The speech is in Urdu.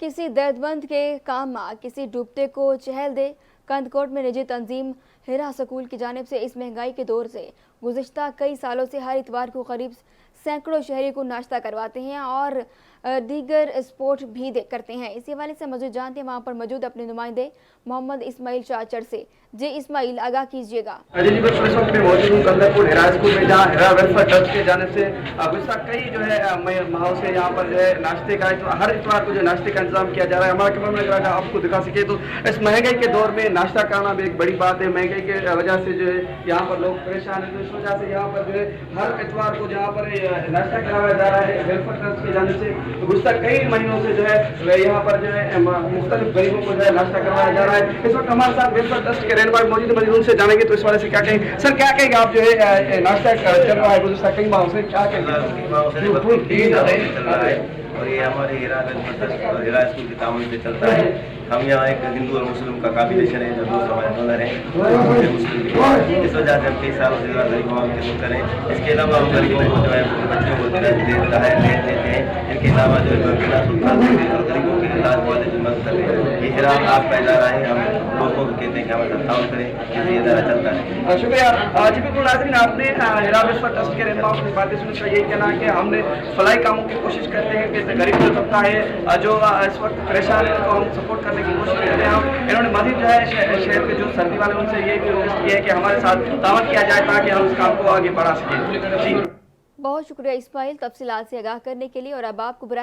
کسی درد مند کے کام آ کسی ڈوبتے کو چہل دے۔ کندہکوٹ میں نجی تنظیم ہیرا سکول کی جانب سے اس مہنگائی کے دور سے گزشتہ کئی سالوں سے ہر اتوار کو قریب سینکڑوں شہریوں کو ناشتہ کرواتے ہیں اور دیگر سپورٹ بھی کرتے ہیں۔ اسی حوالے سے مزید جانتے ہیں وہاں پر موجود اپنے نمائندے محمد اسماعیل چاچڑ سے۔ جی اسماعیل، آگاہ کیجیے گا۔ جی بالکل، اس وقت میں موجود ہوں کندہکوٹ ہیرا اسکول میں، جہاں ہیرا ویلفیئر ٹرسٹ کی جانب سے گزشتہ کئی جو ہے ماہوں سے یہاں پر جو ہے ناشتے کا ہر اتوار کو جو ناشتے کا انتظام کیا جا رہا ہے۔ ہمارا کیمرہ مین اگر آپ کو دکھا سکے تو اس مہنگائی کے دور میں ناشتہ کرنا بھی ایک بڑی بات ہے۔ مہنگائی کی وجہ سے جو ہے یہاں پر لوگ پریشان ہیں، تو اس وجہ سے یہاں پر جو ہے ہر اتوار کو جہاں پر ناشتہ کرایا جا رہا ہے ویلفیئر ٹرسٹ کی جانب سے۔ گزشتہ کئی مہینوں سے جو ہے یہاں پر جو ہے مختلف غریبوں کو جو ہے ناشتہ کروایا جا رہا ہے۔ اس وقت ہمارے ساتھ ویلفیئر ٹرسٹ کے رہنما موجود ہیں، مزید ان سے جانیں گے تو اس والے سے کیا کہیں گے۔ سر کیا کہیں گے آپ جو ہے ناشتہ چل رہا ہے گزشتہ کئی ماہوں سے، کیا کہیں گے؟ اور یہ ہمارے ہیرا اور ہیرا اسکول کے تعاون سے چلتا ہے۔ ہم یہاں ایک ہندو اور مسلم کا کمبینیشن ہے جو دو سماج ڈونر ہیں، اس وجہ سے ہم کئی سالوں سے غریب عوام کی خدمت کریں۔ اس کے علاوہ ہم غریبوں کو جو ہے بچوں کو دیتے ہیں، ان کے علاوہ جو ہے اور غریبوں کے علاج والے کی مدد کریں۔ یہ ہیرا آپ کا ادارہ ہے، ہم دوستوں کو کہتے ہیں کہ ہمارے ساتھ تعاون کریں، یہ ادارہ چلتا ہے۔ شکریہ۔ جی بالکل ناظرین، آپ نے ہیرا ویلفیئر ٹرسٹ کے رہنما کی باتیں سننے کا یہی کہنا ہے کہ ہم نے فلاحی کاموں کی کوشش کرتے ہیں کہ غریب جو طبقہ ہے جو اس وقت پریشان ہے ان کو ہم سپورٹ کرنے کی کوشش کرتے ہیں۔ انہوں نے مزید جو ہے شہر کے جو سردی والے ان سے یہ بھی ریکویسٹ کی ہے کہ ہمارے ساتھ تعاون کیا جائے تاکہ ہم اس کام کو آگے بڑھا سکیں۔ جی بہت شکریہ اسماعیل تفصیلات سے آگاہ کرنے کے لیے، اور اب آپ کو براہ